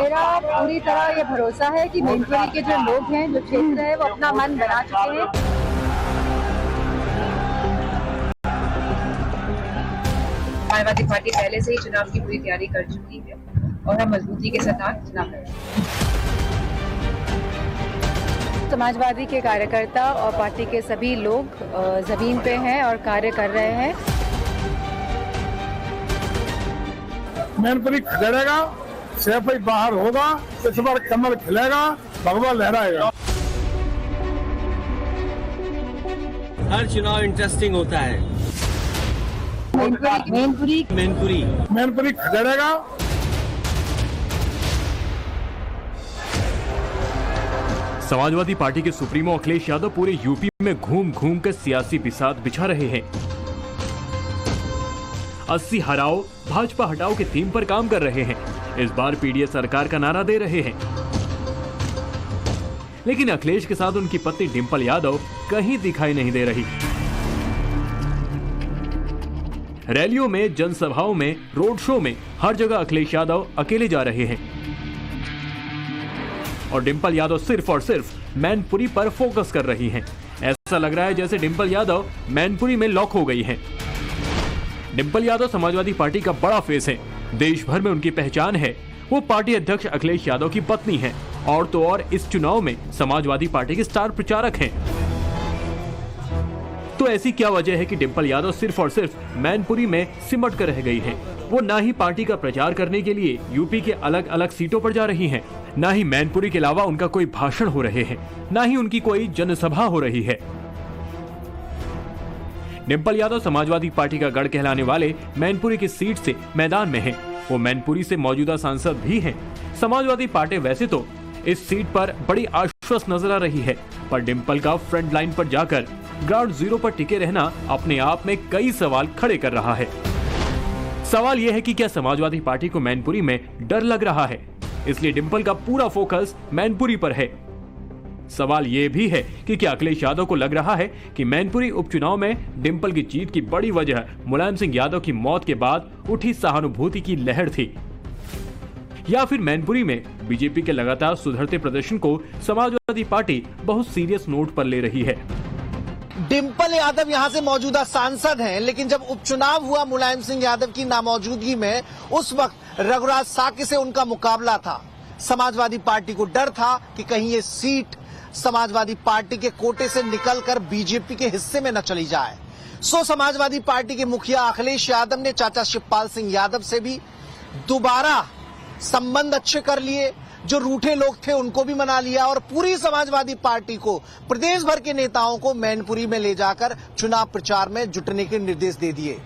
मेरा पूरी तरह ये भरोसा है कि मैनपुरी के जो लोग हैं, जो क्षेत्र है, वो अपना मन बना चुके हैं। समाजवादी पार्टी पहले से ही चुनाव की पूरी तैयारी कर चुकी है और हम मजबूती के साथ चुनाव लड़ेंगे। समाजवादी के कार्यकर्ता और पार्टी के सभी लोग जमीन पे हैं और कार्य कर रहे हैं। मैनपुरी खदेड़ेगा, सैफई बाहर होगा, इस बार कमल खिलेगा, भगवा लहराएगा। हर चुनाव इंटरेस्टिंग होता है। मैनपुरी खदेड़ेगा। समाजवादी पार्टी के सुप्रीमो अखिलेश यादव पूरे यूपी में घूम घूम कर सियासी बिसात बिछा रहे हैं। 80 हराओ भाजपा हटाओ के थीम पर काम कर रहे हैं। इस बार पीडीए सरकार का नारा दे रहे हैं। लेकिन अखिलेश के साथ उनकी पत्नी डिंपल यादव कहीं दिखाई नहीं दे रही। रैलियों में, जनसभाओं में, रोड शो में हर जगह अखिलेश यादव अकेले जा रहे हैं और डिंपल यादव सिर्फ और सिर्फ मैनपुरी पर फोकस कर रही हैं। ऐसा लग रहा है जैसे डिंपल यादव मैनपुरी में लॉक हो गई हैं। डिंपल यादव समाजवादी पार्टी का बड़ा फेस है। देश भर में उनकी पहचान है। वो पार्टी अध्यक्ष अखिलेश यादव की पत्नी हैं और तो और इस चुनाव में समाजवादी पार्टी के स्टार प्रचारक हैं। तो ऐसी क्या वजह है कि डिंपल यादव सिर्फ और सिर्फ मैनपुरी में सिमट कर रह गई हैं? वो ना ही पार्टी का प्रचार करने के लिए यूपी के अलग अलग सीटों पर जा रही हैं, ना ही मैनपुरी के अलावा उनका कोई भाषण हो रहे हैं, ना ही उनकी कोई जनसभा हो रही है। डिंपल यादव समाजवादी पार्टी का गढ़ कहलाने वाले मैनपुरी की सीट से मैदान में हैं। वो मैनपुरी से मौजूदा सांसद भी हैं। समाजवादी पार्टी वैसे तो इस सीट पर बड़ी आश्वस्त नजर आ रही है, पर डिंपल का फ्रंट लाइन पर जाकर ग्राउंड जीरो पर टिके रहना अपने आप में कई सवाल खड़े कर रहा है। सवाल यह है कि क्या समाजवादी पार्टी को मैनपुरी में डर लग रहा है, इसलिए डिंपल का पूरा फोकस मैनपुरी पर है। सवाल यह भी है कि क्या अखिलेश यादव को लग रहा है कि मैनपुरी उपचुनाव में डिंपल की जीत की बड़ी वजह मुलायम सिंह यादव की मौत के बाद उठी सहानुभूति की लहर थी, या फिर मैनपुरी में बीजेपी के लगातार सुधरते प्रदर्शन को समाजवादी पार्टी बहुत सीरियस नोट पर ले रही है। डिंपल यादव यहां से मौजूदा सांसद हैं, लेकिन जब उपचुनाव हुआ मुलायम सिंह यादव की नामौजूदगी में, उस वक्त रघुराज साकी से उनका मुकाबला था। समाजवादी पार्टी को डर था कि कहीं ये सीट समाजवादी पार्टी के कोटे से निकलकर बीजेपी के हिस्से में न चली जाए। सो समाजवादी पार्टी के मुखिया अखिलेश यादव ने चाचा शिवपाल सिंह यादव से भी दोबारा संबंध अच्छे कर लिए। जो रूठे लोग थे उनको भी मना लिया और पूरी समाजवादी पार्टी को, प्रदेश भर के नेताओं को मैनपुरी में ले जाकर चुनाव प्रचार में जुटने के निर्देश दे दिए।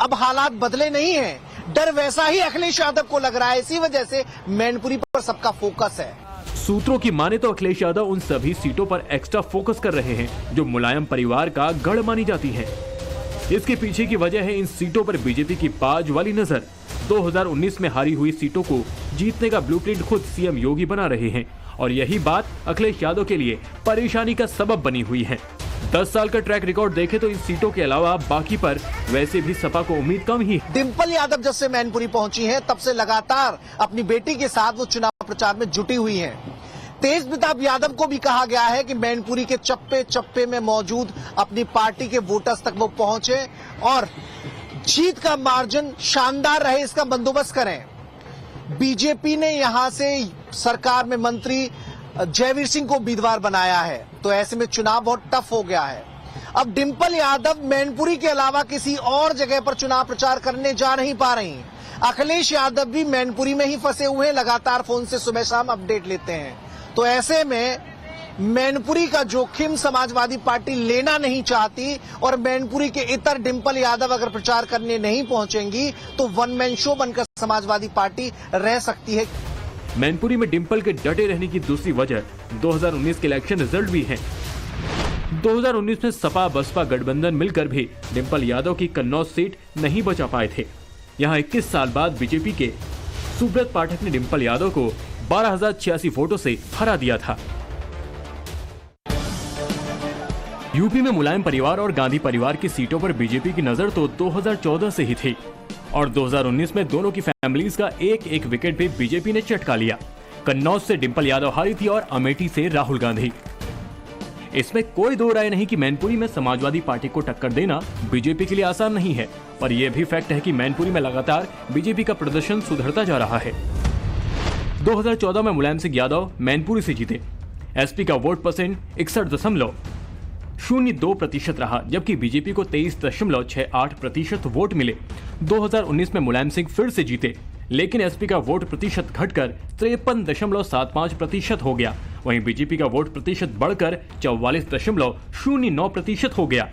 अब हालात बदले नहीं हैं, डर वैसा ही अखिलेश यादव को लग रहा है। इसी वजह से मैनपुरी पर सबका फोकस है। सूत्रों की माने तो अखिलेश यादव उन सभी सीटों पर एक्स्ट्रा फोकस कर रहे हैं जो मुलायम परिवार का गढ़ मानी जाती हैं। इसके पीछे की वजह है इन सीटों पर बीजेपी की बाज वाली नजर। 2019 में हारी हुई सीटों को जीतने का ब्लूप्रिंट खुद सीएम योगी बना रहे हैं और यही बात अखिलेश यादव के लिए परेशानी का सबब बनी हुई है। 10 साल का ट्रैक रिकॉर्ड देखे तो इन सीटों के अलावा बाकी पर वैसे भी सपा को उम्मीद कम ही है। डिंपल यादव जब से मैनपुरी पहुंची हैं, तब से लगातार अपनी बेटी के साथ वो चुनाव प्रचार में जुटी हुई हैं। तेज प्रताप यादव को भी कहा गया है कि मैनपुरी के चप्पे चप्पे में मौजूद अपनी पार्टी के वोटर्स तक वो पहुंचे और जीत का मार्जिन शानदार रहे, इसका बंदोबस्त करें। बीजेपी ने यहां से सरकार में मंत्री जयवीर सिंह को उम्मीदवार बनाया है, तो ऐसे में चुनाव बहुत टफ हो गया है। अब डिंपल यादव मैनपुरी के अलावा किसी और जगह पर चुनाव प्रचार करने जा नहीं पा रही। अखिलेश यादव भी मैनपुरी में ही फंसे हुए हैं, लगातार फोन से सुबह शाम अपडेट लेते हैं। तो ऐसे में मैनपुरी का जोखिम समाजवादी पार्टी लेना नहीं चाहती और मैनपुरी के इतर डिंपल यादव अगर प्रचार करने नहीं पहुंचेंगी तो वन मैन शो बनकर समाजवादी पार्टी रह सकती है। मैनपुरी में डिंपल के डटे रहने की दूसरी वजह 2019 के इलेक्शन रिजल्ट भी है। 2019 में सपा बसपा गठबंधन मिलकर भी डिंपल यादव की कन्नौज सीट नहीं बचा पाए थे। यहां 21 साल बाद बीजेपी के सुब्रत पाठक ने डिंपल यादव को 12,086 वोटों से हरा दिया था। यूपी में मुलायम परिवार और गांधी परिवार की सीटों पर बीजेपी की नजर तो 2014 से ही थी और 2019 में दोनों की फैमिलीज का एक एक विकेट भी बीजेपी ने चटका लिया। कन्नौज से डिंपल यादव हारी थी और अमेठी से राहुल गांधी। इसमें कोई दो राय नहीं कि मैनपुरी में समाजवादी पार्टी को टक्कर देना बीजेपी के लिए आसान नहीं है, पर यह भी फैक्ट है कि मैनपुरी में लगातार बीजेपी का प्रदर्शन सुधरता जा रहा है। 2014 में मुलायम सिंह यादव मैनपुरी से जीते। एसपी का वोट परसेंट 61.02% रहा, जबकि बीजेपी को 23.68% वोट मिले। 2019 में मुलायम सिंह फिर से जीते, लेकिन एसपी का वोट प्रतिशत घटकर 53.75% हो गया। वहीं बीजेपी का वोट प्रतिशत बढ़कर 44.09% हो गया।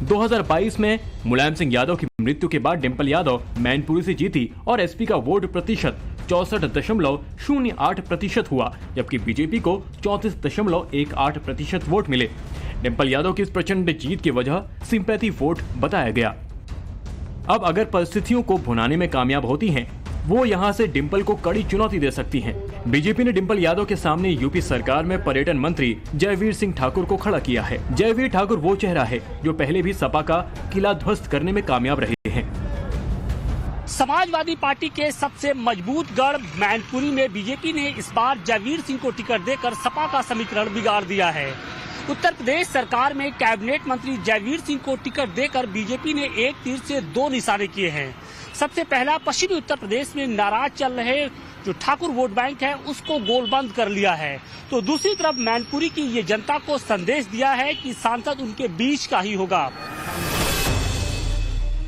2022 में मुलायम सिंह यादव की मृत्यु के बाद डिंपल यादव मैनपुरी से जीती और एसपी का वोट प्रतिशत 64.08% हुआ, जबकि बीजेपी को 34.18% वोट मिले। डिंपल यादव की इस प्रचंड जीत की वजह सिंपैथी वोट बताया गया। अब अगर परिस्थितियों को भुनाने में कामयाब होती हैं, वो यहां से डिंपल को कड़ी चुनौती दे सकती हैं। बीजेपी ने डिंपल यादव के सामने यूपी सरकार में पर्यटन मंत्री जयवीर सिंह ठाकुर को खड़ा किया है। जयवीर ठाकुर वो चेहरा है जो पहले भी सपा का किला ध्वस्त करने में कामयाब रहे हैं। समाजवादी पार्टी के सबसे मजबूत गढ़ मैनपुरी में बीजेपी ने इस बार जयवीर सिंह को टिकट देकर सपा का समीकरण बिगाड़ दिया है। उत्तर प्रदेश सरकार में कैबिनेट मंत्री जयवीर सिंह को टिकट देकर बीजेपी ने एक तीर से दो निशाने किए हैं। सबसे पहला, पश्चिमी उत्तर प्रदेश में नाराज चल रहे जो ठाकुर वोट बैंक है उसको गोलबंद कर लिया है, तो दूसरी तरफ मैनपुरी की ये जनता को संदेश दिया है कि सांसद उनके बीच का ही होगा।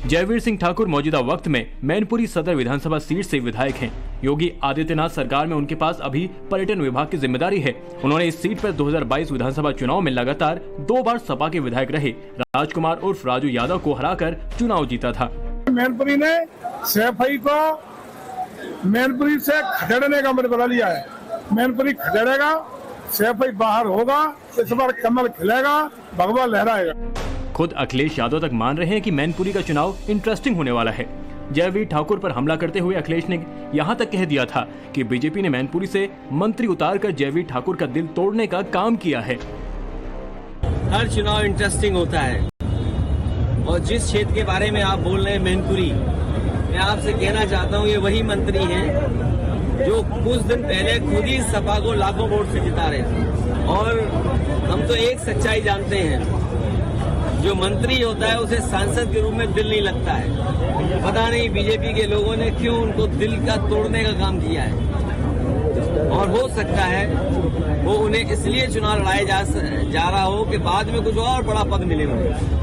जयवीर सिंह ठाकुर मौजूदा वक्त में मैनपुरी सदर विधानसभा सीट से विधायक हैं। योगी आदित्यनाथ सरकार में उनके पास अभी पर्यटन विभाग की जिम्मेदारी है। उन्होंने इस सीट पर 2022 विधानसभा चुनाव में लगातार 2 बार सपा के विधायक रहे राजकुमार उर्फ राजू यादव को हराकर चुनाव जीता था। मैनपुरी ने सैफई को मैनपुरी से खदेड़ने का मन बना लिया है। मैनपुरी खदेड़ेगा, सैफई बाहर होगा, इस बार कमल खिलेगा, भगवा लहराएगा। खुद अखिलेश यादव तक मान रहे हैं कि मैनपुरी का चुनाव इंटरेस्टिंग होने वाला है। जयवीर ठाकुर पर हमला करते हुए अखिलेश ने यहां तक कह दिया था कि बीजेपी ने मैनपुरी से मंत्री उतारकर जयवीर ठाकुर का दिल तोड़ने का काम किया है। हर चुनाव इंटरेस्टिंग होता है और जिस क्षेत्र के बारे में आप बोल रहे हैं मैनपुरी, मैं आपसे कहना चाहता हूं ये वही मंत्री हैं जो कुछ दिन पहले खुद ही सपा को लाखों वोट से जिता रहे थे। और हम तो एक सच्चाई जानते हैं, जो मंत्री होता है उसे सांसद के रूप में दिल नहीं लगता है। पता नहीं बीजेपी के लोगों ने क्यों उनको दिल का तोड़ने का काम किया है, और हो सकता है वो उन्हें इसलिए चुनाव लड़ाया जा रहा हो कि बाद में कुछ और बड़ा पद मिले उन्हें।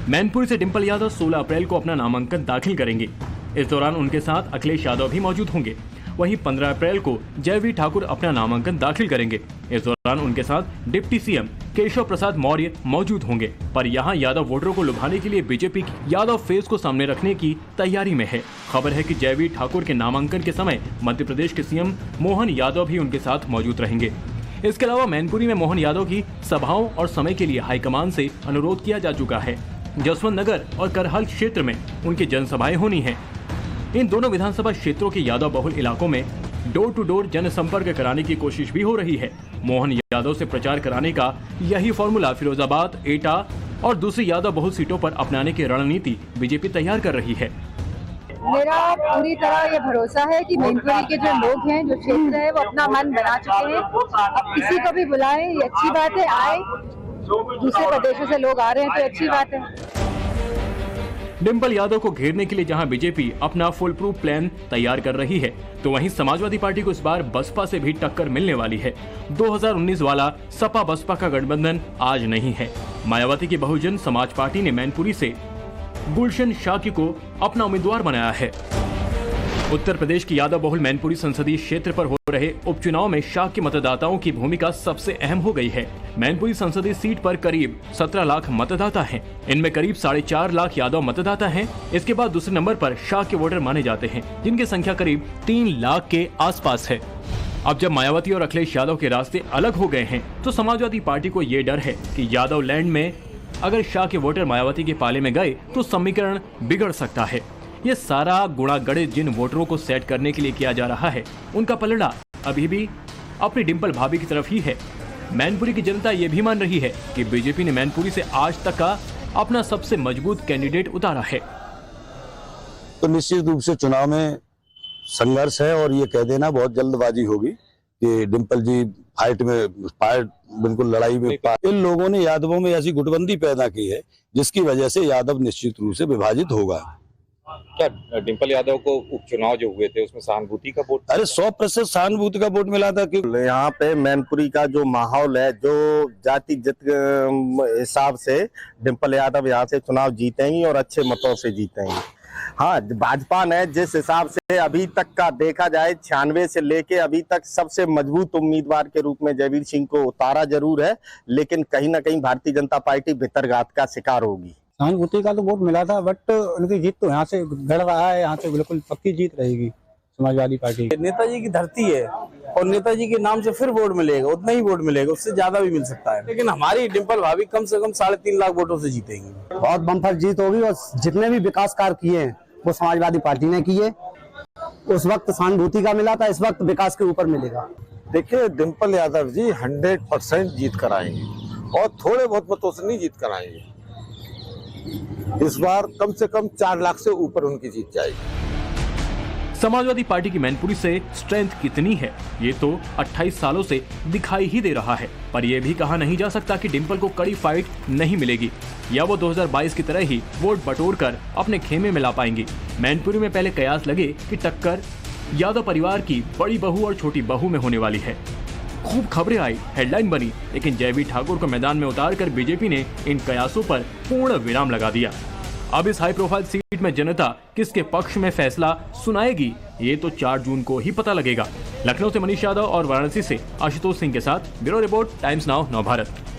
मैनपुरी से डिंपल यादव 16 अप्रैल को अपना नामांकन दाखिल करेंगे। इस दौरान उनके साथ अखिलेश यादव भी मौजूद होंगे। वहीं 15 अप्रैल को जयवीर ठाकुर अपना नामांकन दाखिल करेंगे। इस दौरान उनके साथ डिप्टी सीएम केशव प्रसाद मौर्य मौजूद होंगे। पर यहां यादव वोटरों को लुभाने के लिए बीजेपी यादव फेस को सामने रखने की तैयारी में है। खबर है कि जयवीर ठाकुर के नामांकन के समय मध्य प्रदेश के सीएम मोहन यादव भी उनके साथ मौजूद रहेंगे। इसके अलावा मैनपुरी में मोहन यादव की सभाओं और समय के लिए हाईकमान से अनुरोध किया जा चुका है। जसवंत नगर और करहल क्षेत्र में उनकी जनसभाएं होनी है। इन दोनों विधानसभा क्षेत्रों के यादव बहुल इलाकों में डोर टू डोर जनसंपर्क कराने की कोशिश भी हो रही है। मोहन यादव से प्रचार कराने का यही फॉर्मूला फिरोजाबाद, एटा और दूसरी यादव बहुल सीटों पर अपनाने की रणनीति बीजेपी तैयार कर रही है। मेरा पूरी तरह ये भरोसा है कि मैनपुरी के जो लोग हैं, जो क्षेत्र है, वो अपना मन बना चुके हैं। अब किसी को भी बुलाएं, ये अच्छी बात है। आए, दूसरे प्रदेशों से लोग आ रहे हैं तो अच्छी बात है। डिंपल यादव को घेरने के लिए जहां बीजेपी अपना फुल प्रूफ प्लान तैयार कर रही है, तो वहीं समाजवादी पार्टी को इस बार बसपा से भी टक्कर मिलने वाली है। 2019 वाला सपा बसपा का गठबंधन आज नहीं है। मायावती की बहुजन समाज पार्टी ने मैनपुरी से गुलशन शाक्य को अपना उम्मीदवार बनाया है। उत्तर प्रदेश की यादव बहुल मैनपुरी संसदीय क्षेत्र पर हो रहे उपचुनाव में शाक्य मतदाताओं की भूमिका सबसे अहम हो गई है। मैनपुरी संसदीय सीट पर करीब 17 लाख मतदाता हैं। इनमें करीब 4.5 लाख यादव मतदाता हैं। इसके बाद दूसरे नंबर पर शाक्य वोटर माने जाते हैं, जिनकी संख्या करीब 3 लाख के आसपास है। अब जब मायावती और अखिलेश यादव के रास्ते अलग हो गए हैं, तो समाजवादी पार्टी को ये डर है कि यादव लैंड में अगर शाक्य वोटर मायावती के पाले में गए तो समीकरण बिगड़ सकता है। ये सारा गुणा गणित जिन वोटरों को सेट करने के लिए किया जा रहा है, उनका पलड़ा अभी भी अपनी डिंपल भाभी की तरफ ही है। मैनपुरी की जनता ये भी मान रही है कि बीजेपी ने मैनपुरी से आज तक का अपना सबसे मजबूत कैंडिडेट उतारा है। तो निश्चित रूप से चुनाव में संघर्ष है और ये कह देना बहुत जल्दबाजी होगी कि डिम्पल जी फाइट बिल्कुल लड़ाई में इन लोगों ने यादवों में ऐसी गुटबंदी पैदा की है जिसकी वजह से यादव निश्चित रूप से विभाजित होगा। क्या डिम्पल यादव को उपचुनाव जो हुए थे उसमें सहानुभूति का वोट? अरे 100% सहानुभूति का वोट मिला था कि यहाँ पे मैनपुरी का जो माहौल है, जो जाति हिसाब से डिम्पल यादव यहाँ से चुनाव जीतेंगी और अच्छे मतों से जीतेंगी। हाँ, भाजपा ने जिस हिसाब से अभी तक का देखा जाए 96 से लेके अभी तक सबसे मजबूत उम्मीदवार के रूप में जयवीर सिंह को उतारा जरूर है, लेकिन कहीं ना कहीं भारतीय जनता पार्टी भितरघात का शिकार होगी। सहानुभूति का तो वोट मिला था, बट उनकी जीत तो यहाँ से गढ़ रहा है, यहाँ से बिल्कुल पक्की जीत रहेगी समाजवादी पार्टी। नेताजी की धरती है और नेताजी के नाम से फिर वोट मिलेगा, उतना ही वोट मिलेगा, उससे ज्यादा भी मिल सकता है, लेकिन हमारी डिम्पल भाभी कम से कम 3.5 लाख वोटों से जीतेंगी। बहुत बम्पर जीत होगी और जितने भी विकास कार्य किए हैं वो समाजवादी पार्टी ने किए। उस वक्त सहानुभूति का मिला था, इस वक्त विकास के ऊपर मिलेगा। देखिए, डिम्पल यादव जी 100% जीत कर आएंगे और थोड़े बहुत मतों से नहीं जीत कर आएंगे। इस बार कम से कम 4 लाख से ऊपर उनकी जीत जाएगी। समाजवादी पार्टी की मैनपुरी से स्ट्रेंथ कितनी है ये तो 28 सालों से दिखाई ही दे रहा है, पर यह भी कहा नहीं जा सकता कि डिम्पल को कड़ी फाइट नहीं मिलेगी या वो 2022 की तरह ही वोट बटोर कर अपने खेमे में ला पाएंगी। मैनपुरी में पहले कयास लगे कि टक्कर यादव परिवार की बड़ी बहू और छोटी बहू में होने वाली है। खूब खबरें आई, हेडलाइन बनी, लेकिन जयवीर ठाकुर को मैदान में उतारकर बीजेपी ने इन कयासों पर पूर्ण विराम लगा दिया। अब इस हाई प्रोफाइल सीट में जनता किसके पक्ष में फैसला सुनाएगी ये तो 4 जून को ही पता लगेगा। लखनऊ से मनीष यादव और वाराणसी से आशुतोष सिंह के साथ ब्यूरो रिपोर्ट, टाइम्स नाउ नव भारत।